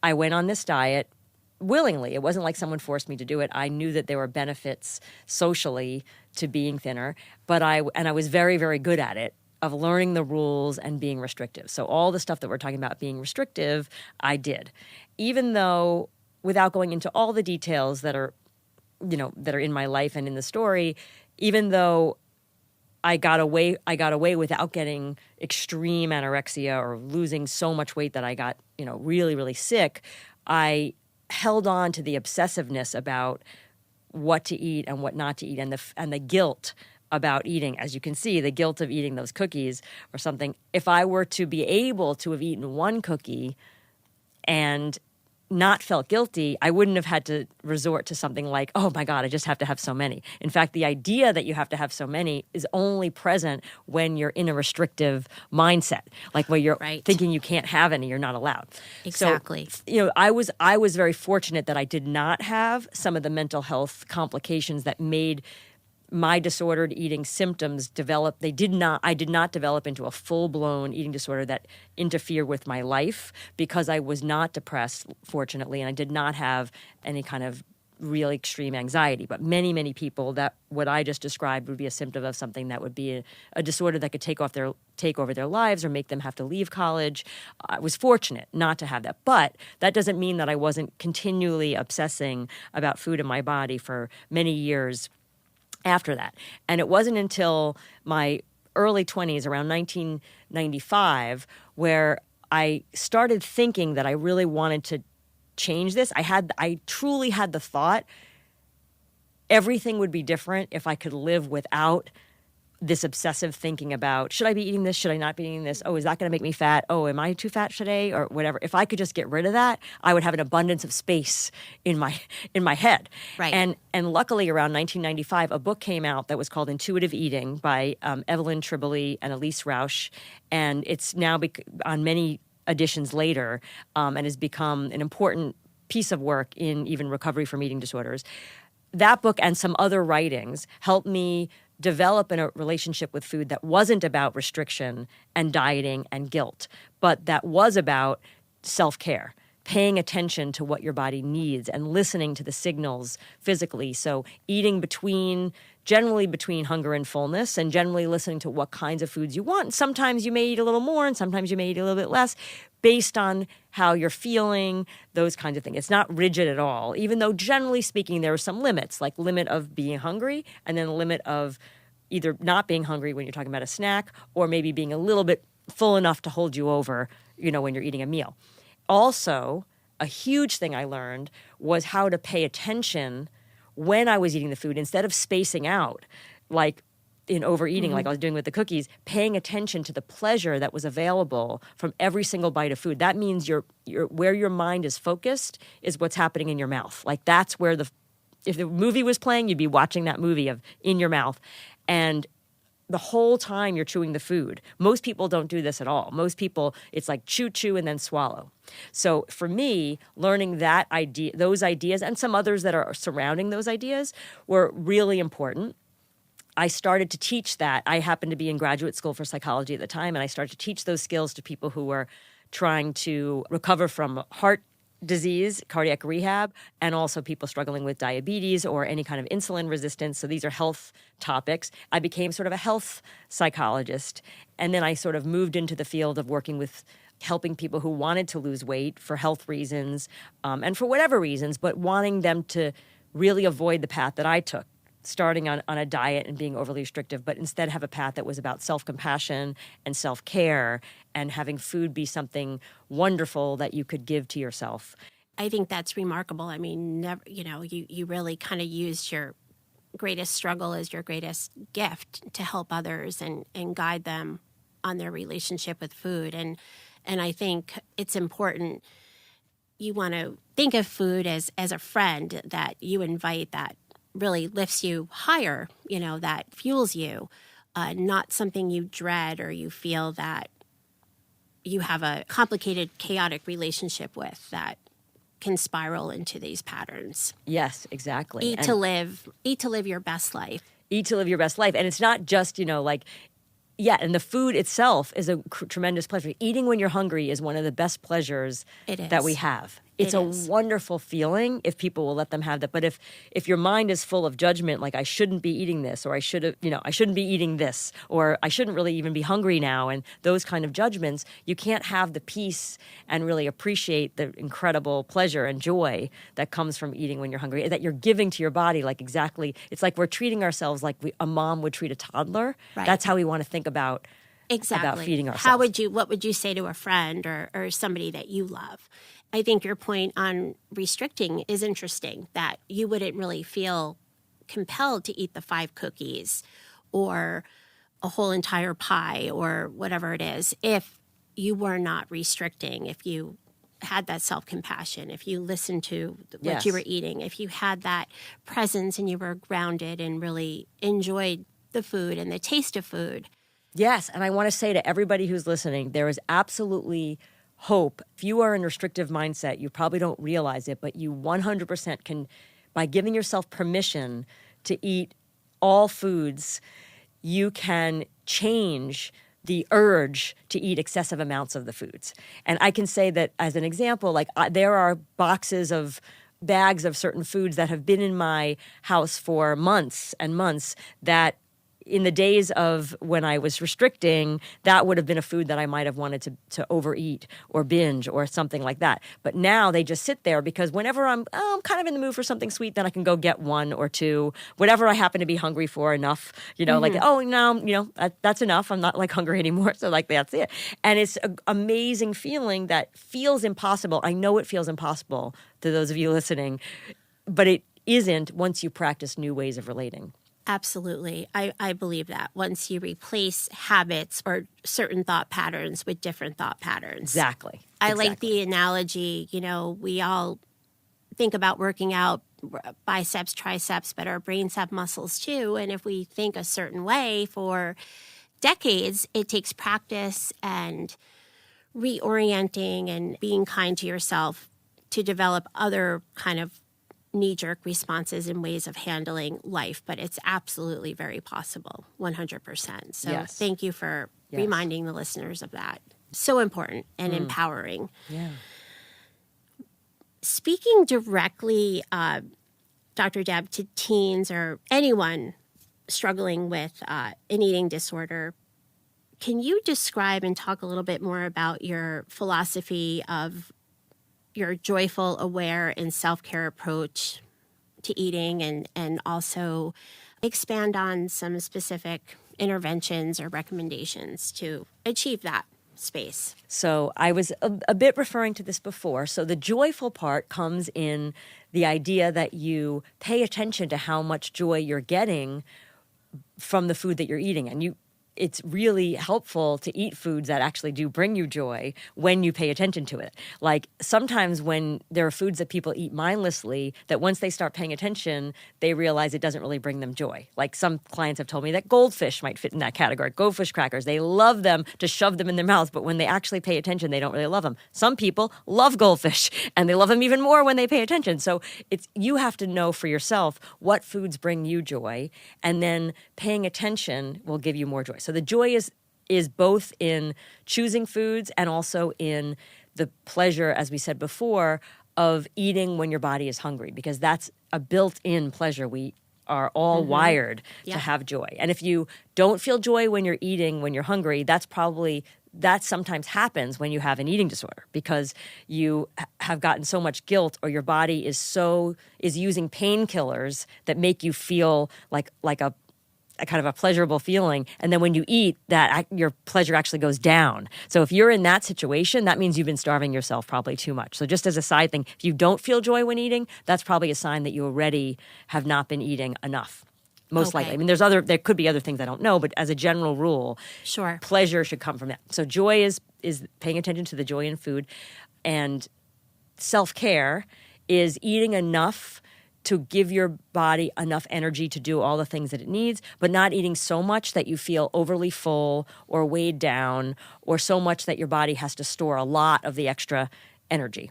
I went on this diet willingly. It wasn't like someone forced me to do it. I knew that there were benefits socially to being thinner, but I was very, very good at it, of learning the rules and being restrictive. So all the stuff that we're talking about being restrictive, I did. Even though, without going into all the details that are in my life and in the story, even though I got away without getting extreme anorexia or losing so much weight that I got, really, really sick, I held on to the obsessiveness about what to eat and what not to eat, and the guilt about eating. As you can see, the guilt of eating those cookies or something. If I were to be able to have eaten one cookie and not felt guilty, I wouldn't have had to resort to something like, oh my God, I just have to have so many. In fact, the idea that you have to have so many is only present when you're in a restrictive mindset, like where you're thinking you can't have any, you're not allowed. Exactly. So, I was very fortunate that I did not have some of the mental health complications that made my disordered eating symptoms develop. I did not develop into a full-blown eating disorder that interfered with my life, because I was not depressed, fortunately, and I did not have any kind of really extreme anxiety. But many, many people, that what I just described would be a symptom of something that would be a disorder that could take over their lives or make them have to leave college. I was fortunate not to have that. But that doesn't mean that I wasn't continually obsessing about food in my body for many years after that. And it wasn't until my early 20s, around 1995, where I started thinking that I really wanted to change this. I truly had the thought everything would be different if I could live without this obsessive thinking about, should I be eating this? Should I not be eating this? Oh, is that going to make me fat? Oh, am I too fat today? Or whatever. If I could just get rid of that, I would have an abundance of space in my head. Right. And luckily, around 1995, a book came out that was called Intuitive Eating by Evelyn Tribole and Elise Rausch. And it's now on many editions later and has become an important piece of work in even recovery from eating disorders. That book and some other writings helped me develop in a relationship with food that wasn't about restriction and dieting and guilt, but that was about self-care, paying attention to what your body needs and listening to the signals physically. So eating generally between hunger and fullness, and generally listening to what kinds of foods you want. Sometimes you may eat a little more and sometimes you may eat a little bit less based on how you're feeling, those kinds of things. It's not rigid at all, even though generally speaking there are some limits, like limit of being hungry and then a limit of either not being hungry when you're talking about a snack or maybe being a little bit full enough to hold you over, when you're eating a meal. Also, a huge thing I learned was how to pay attention when I was eating the food instead of spacing out, like in overeating, like I was doing with the cookies, paying attention to the pleasure that was available from every single bite of food. That means where your mind is focused is what's happening in your mouth. Like that's where if the movie was playing, you'd be watching that movie in your mouth. And the whole time you're chewing the food. Most people don't do this at all. Most people, it's like chew, and then swallow. So for me, learning those ideas, and some others that are surrounding those ideas were really important. I started to teach that. I happened to be in graduate school for psychology at the time, and I started to teach those skills to people who were trying to recover from heart disease, cardiac rehab, and also people struggling with diabetes or any kind of insulin resistance. So these are health topics. I became sort of a health psychologist, and then I sort of moved into the field of working with helping people who wanted to lose weight for health reasons and for whatever reasons, but wanting them to really avoid the path that I took, starting on a diet and being overly restrictive, but instead have a path that was about self-compassion and self-care and having food be something wonderful that you could give to yourself. I think that's remarkable. I mean, you really kind of used your greatest struggle as your greatest gift to help others and guide them on their relationship with food. And I think it's important. You want to think of food as a friend that you invite, that really lifts you higher, that fuels you, not something you dread or you feel that you have a complicated, chaotic relationship with that can spiral into these patterns. Yes, exactly. Eat to live your best life. Eat to live your best life. And it's not just, and the food itself is a tremendous pleasure. Eating when you're hungry is one of the best pleasures that we have. It's a wonderful feeling if people will let them have that. But if your mind is full of judgment, like I shouldn't be eating this, or I shouldn't be eating this, or I shouldn't really even be hungry now, and those kind of judgments, you can't have the peace and really appreciate the incredible pleasure and joy that comes from eating when you're hungry, that you're giving to your body. Like exactly, it's like we're treating ourselves like a mom would treat a toddler. Right. That's how we want to think about feeding ourselves. What would you say to a friend or somebody that you love? I think your point on restricting is interesting, that you wouldn't really feel compelled to eat the 5 cookies or a whole entire pie or whatever it is if you were not restricting, if you had that self-compassion, if you listened to what you were eating, if you had that presence and you were grounded and really enjoyed the food and the taste of food. Yes, and I want to say to everybody who's listening, there is absolutely hope. If you are in a restrictive mindset, you probably don't realize it, but you 100% can, by giving yourself permission to eat all foods, you can change the urge to eat excessive amounts of the foods. And I can say that as an example, there are boxes of bags of certain foods that have been in my house for months and months that in the days of when I was restricting, that would have been a food that I might have wanted to overeat or binge or something like that. But now they just sit there because whenever I'm kind of in the mood for something sweet, then I can go get one or two, whatever I happen to be hungry for enough, like, oh, no, that's enough. I'm not like hungry anymore. So like, that's it. And it's an amazing feeling that feels impossible. I know it feels impossible to those of you listening, but it isn't once you practice new ways of relating. Absolutely. I believe that once you replace habits or certain thought patterns with different thought patterns. Exactly. I like the analogy, we all think about working out biceps, triceps, but our brains have muscles too. And if we think a certain way for decades, it takes practice and reorienting and being kind to yourself to develop other kind of knee-jerk responses and ways of handling life, but it's absolutely very possible, 100%. So Thank you for reminding the listeners of that. So important and empowering. Yeah. Speaking directly, Dr. Deb, to teens or anyone struggling with an eating disorder, can you describe and talk a little bit more about your philosophy of your joyful, aware, and self-care approach to eating, and also expand on some specific interventions or recommendations to achieve that space? So I was a bit referring to this before. So the joyful part comes in the idea that you pay attention to how much joy you're getting from the food that you're eating. And it's really helpful to eat foods that actually do bring you joy when you pay attention to it. Like sometimes when there are foods that people eat mindlessly, that once they start paying attention, they realize it doesn't really bring them joy. Like some clients have told me that goldfish might fit in that category. Goldfish crackers, they love them to shove them in their mouths, but when they actually pay attention, they don't really love them. Some people love goldfish, and they love them even more when they pay attention. So you have to know for yourself what foods bring you joy, and then paying attention will give you more joy. So the joy is both in choosing foods and also in the pleasure, as we said before, of eating when your body is hungry, because that's a built-in pleasure. We are all wired to have joy. And if you don't feel joy when you're eating, when you're hungry, that sometimes happens when you have an eating disorder, because you have gotten so much guilt, or your body is using painkillers that make you feel like a kind of a pleasurable feeling, and then when you eat, that your pleasure actually goes down. So if you're in that situation, that means you've been starving yourself probably too much. So just as a side thing, if you don't feel joy when eating, that's probably a sign that you already have not been eating enough. Most likely. I mean, there could be other things I don't know, but as a general rule, pleasure should come from that. So joy is paying attention to the joy in food, and self-care is eating enough to give your body enough energy to do all the things that it needs, but not eating so much that you feel overly full or weighed down, or so much that your body has to store a lot of the extra energy.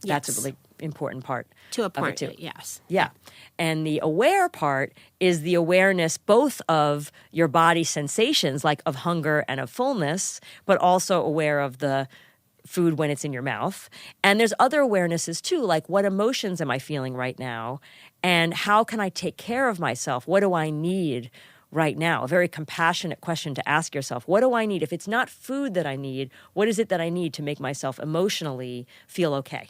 That's a really important part. To a point, yes. Yeah. And the aware part is the awareness both of your body's sensations, like of hunger and of fullness, but also aware of the food when it's in your mouth. And there's other awarenesses too, like what emotions am I feeling right now? And how can I take care of myself? What do I need right now? A very compassionate question to ask yourself. What do I need? If it's not food that I need, what is it that I need to make myself emotionally feel okay?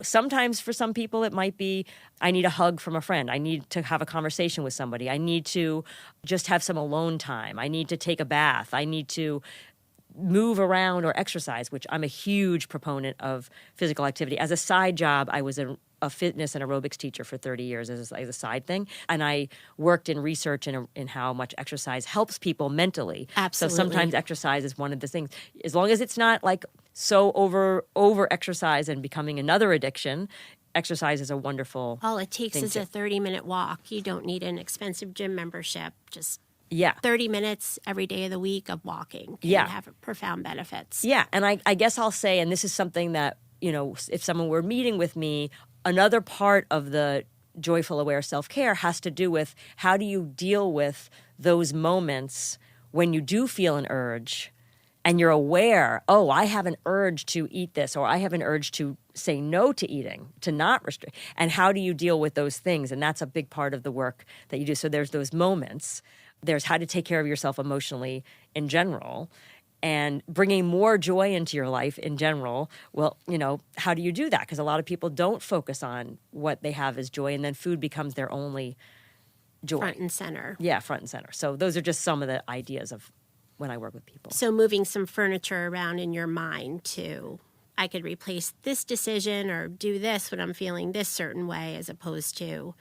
Sometimes for some people it might be, I need a hug from a friend. I need to have a conversation with somebody. I need to just have some alone time. I need to take a bath. I need to move around or exercise, which I'm a huge proponent of physical activity. As a side job, I was a fitness and aerobics teacher for 30 years as a side thing. And I worked in research in how much exercise helps people mentally. Absolutely. So sometimes exercise is one of the things. As long as it's not like so over exercise and becoming another addiction, exercise is a wonderful All it takes is a 30-minute walk. You don't need an expensive gym membership. Just 30 minutes every day of the week of walking can have profound benefits. Yeah, and I guess I'll say, and this is something that, if someone were meeting with me, another part of the joyful, aware self-care has to do with how do you deal with those moments when you do feel an urge and you're aware, oh, I have an urge to eat this, or I have an urge to say no to eating, to not restrict. And how do you deal with those things? And that's a big part of the work that you do. So there's those moments. There's how to take care of yourself emotionally in general, and bringing more joy into your life in general. Well, how do you do that? Because a lot of people don't focus on what they have as joy, and then food becomes their only joy. Front and center. Yeah, front and center. So those are just some of the ideas of when I work with people. So moving some furniture around in your mind to, I could replace this decision or do this when I'm feeling this certain way, as opposed to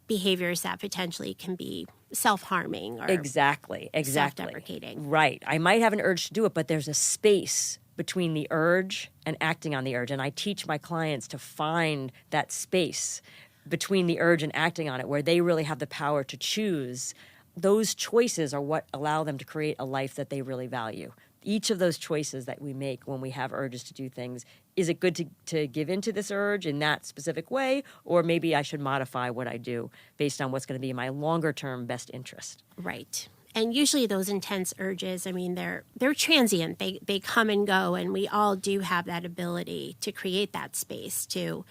behaviors that potentially can be self-harming or exactly self-deprecating. Right. I might have an urge to do it, but there's a space between the urge and acting on the urge. And I teach my clients to find that space between the urge and acting on it, where they really have the power to choose. Those choices are what allow them to create a life that they really value. Each of those choices that we make when we have urges to do things, is it good to give into this urge in that specific way, or maybe I should modify what I do based on what's going to be my longer-term best interest? Right. And usually those intense urges, I mean, they're transient. They come and go, and we all do have that ability to create that space to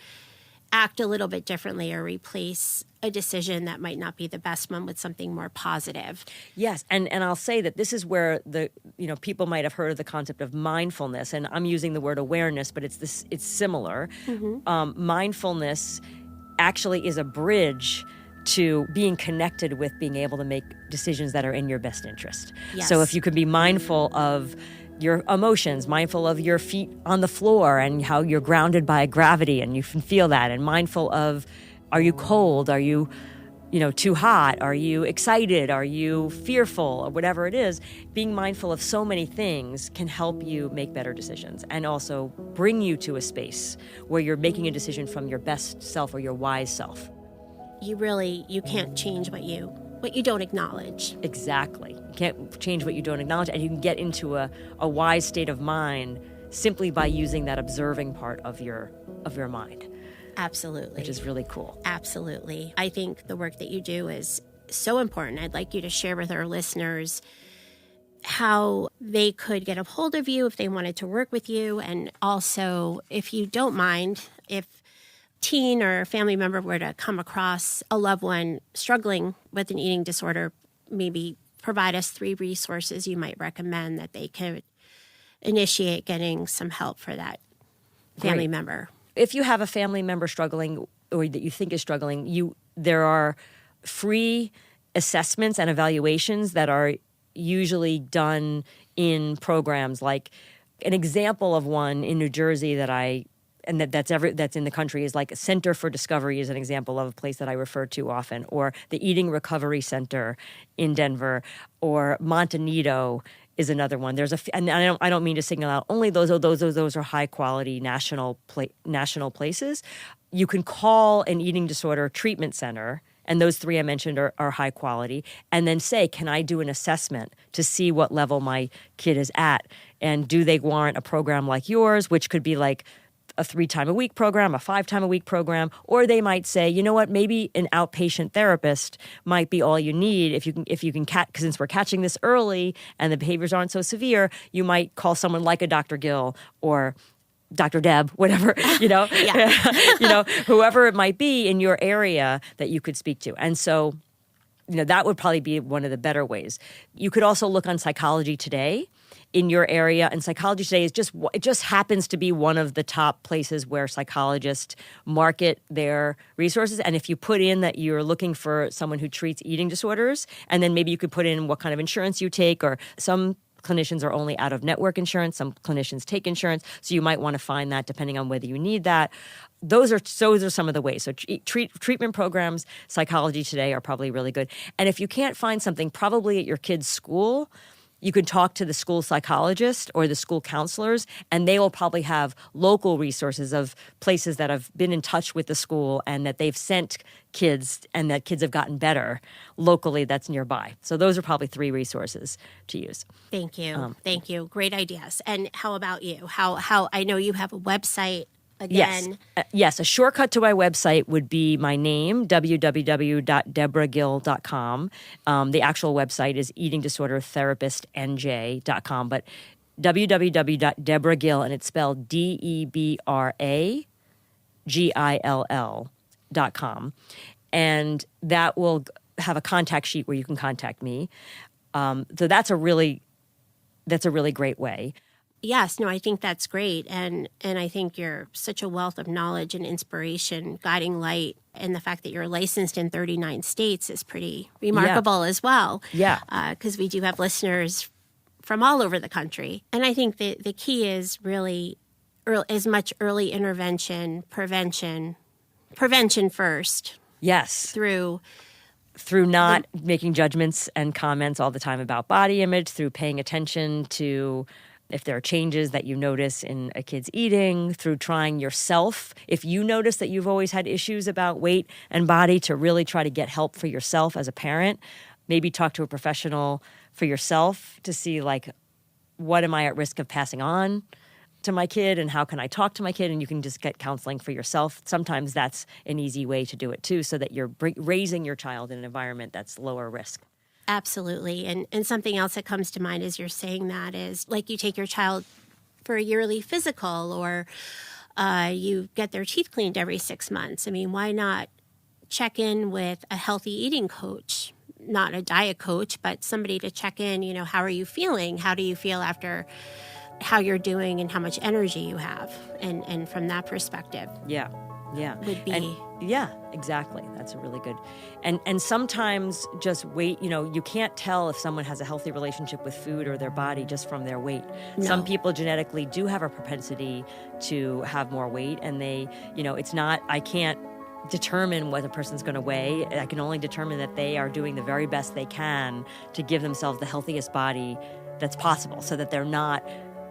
act a little bit differently or replace a decision that might not be the best one with something more positive. Yes, and I'll say that this is where people might have heard of the concept of mindfulness, and I'm using the word awareness, but it's similar. Mm-hmm. Mindfulness actually is a bridge to being connected with being able to make decisions that are in your best interest. Yes. So if you can be mindful of your emotions, mindful of your feet on the floor and how you're grounded by gravity and you can feel that, and mindful of, are you cold? Are you, too hot? Are you excited? Are you fearful? Or whatever it is, being mindful of so many things can help you make better decisions and also bring you to a space where you're making a decision from your best self or your wise self. You can't change what you don't acknowledge. Exactly. You can't change what you don't acknowledge, and you can get into a wise state of mind simply by using that observing part of your mind. Absolutely. Which is really cool. Absolutely. I think the work that you do is so important. I'd like you to share with our listeners how they could get a hold of you if they wanted to work with you, and also, if you don't mind, if teen or family member were to come across a loved one struggling with an eating disorder, maybe provide us 3 resources you might recommend that they could initiate getting some help for that family member. If you have a family member struggling or that you think is struggling, there are free assessments and evaluations that are usually done in programs. Like an example of one in New Jersey that's in the country is like a Center for Discovery is an example of a place that I refer to often, or the Eating Recovery Center in Denver, or Montanito is another one. And I don't mean to signal out only those are high quality national places. You can call an eating disorder treatment center, and those 3 I mentioned are high quality, and then say, can I do an assessment to see what level my kid is at, and do they warrant a program like yours, which could be like a 3-time-a-week program, a 5-time-a-week program, or they might say, you know what, maybe an outpatient therapist might be all you need if you can since we're catching this early and the behaviors aren't so severe, you might call someone like a Dr. Gill or Dr. Deb, whatever, whoever it might be in your area that you could speak to. And so, that would probably be one of the better ways. You could also look on Psychology Today in your area, and Psychology Today it just happens to be one of the top places where psychologists market their resources. And if you put in that you're looking for someone who treats eating disorders, and then maybe you could put in what kind of insurance you take, or some clinicians are only out-of-network insurance, some clinicians take insurance, so you might want to find that depending on whether you need that. Those are some of the ways. So treatment programs, Psychology Today are probably really good. And if you can't find something, probably at your kid's school, you can talk to the school psychologist or the school counselors, and they will probably have local resources of places that have been in touch with the school and that they've sent kids and that kids have gotten better locally that's nearby. So those are probably 3 resources to use. Thank you. Thank you. Great ideas. And how about you? How I know you have a website Again. Yes. A shortcut to my website would be my name, www.debragill.com. The actual website is eatingdisordertherapistnj.com, but www.debragill, and it's spelled DEBRAGILL.com. And that will have a contact sheet where you can contact me. So that's a really great way. Yes, no, I think that's great. And I think you're such a wealth of knowledge and inspiration, guiding light. And the fact that you're licensed in 39 states is pretty remarkable as well. Yeah. Because we do have listeners from all over the country. And I think the key is really as much early intervention, prevention first. Yes. Through not making judgments and comments all the time about body image, through paying attention to if there are changes that you notice in a kid's eating, through trying yourself. If you notice that you've always had issues about weight and body, to really try to get help for yourself as a parent. Maybe talk to a professional for yourself to see, like, what am I at risk of passing on to my kid, and how can I talk to my kid? And you can just get counseling for yourself. Sometimes that's an easy way to do it too, so that you're raising your child in an environment that's lower risk. Absolutely. And something else that comes to mind as you're saying that is, like, you take your child for a yearly physical, or you get their teeth cleaned every 6 months. I mean, why not check in with a healthy eating coach? Not a diet coach, but somebody to check in, how are you feeling? How do you feel after how you're doing and how much energy you have? And from that perspective. Yeah. Would be. Yeah, exactly. That's a really good. And sometimes just weight, you can't tell if someone has a healthy relationship with food or their body just from their weight. No. Some people genetically do have a propensity to have more weight, and they, it's not, I can't determine what a person's going to weigh. I can only determine that they are doing the very best they can to give themselves the healthiest body that's possible, so that they're not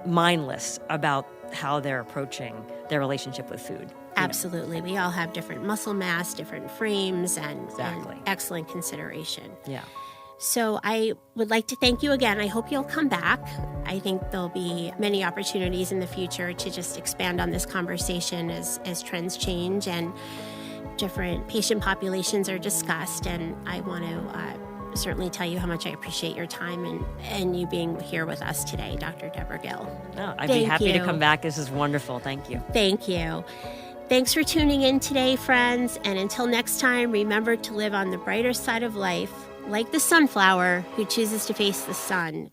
mindless about how they're approaching their relationship with food. Absolutely. We all have different muscle mass, different frames, and Exactly. excellent consideration. Yeah. So I would like to thank you again. I hope you'll come back. I think there'll be many opportunities in the future to just expand on this conversation as trends change and different patient populations are discussed. And I want to certainly tell you how much I appreciate your time and you being here with us today, Dr. Debra Gill. No, I'd be happy to come back. This is wonderful. Thank you. Thank you. Thanks for tuning in today, friends. And until next time, remember to live on the brighter side of life, like the sunflower who chooses to face the sun.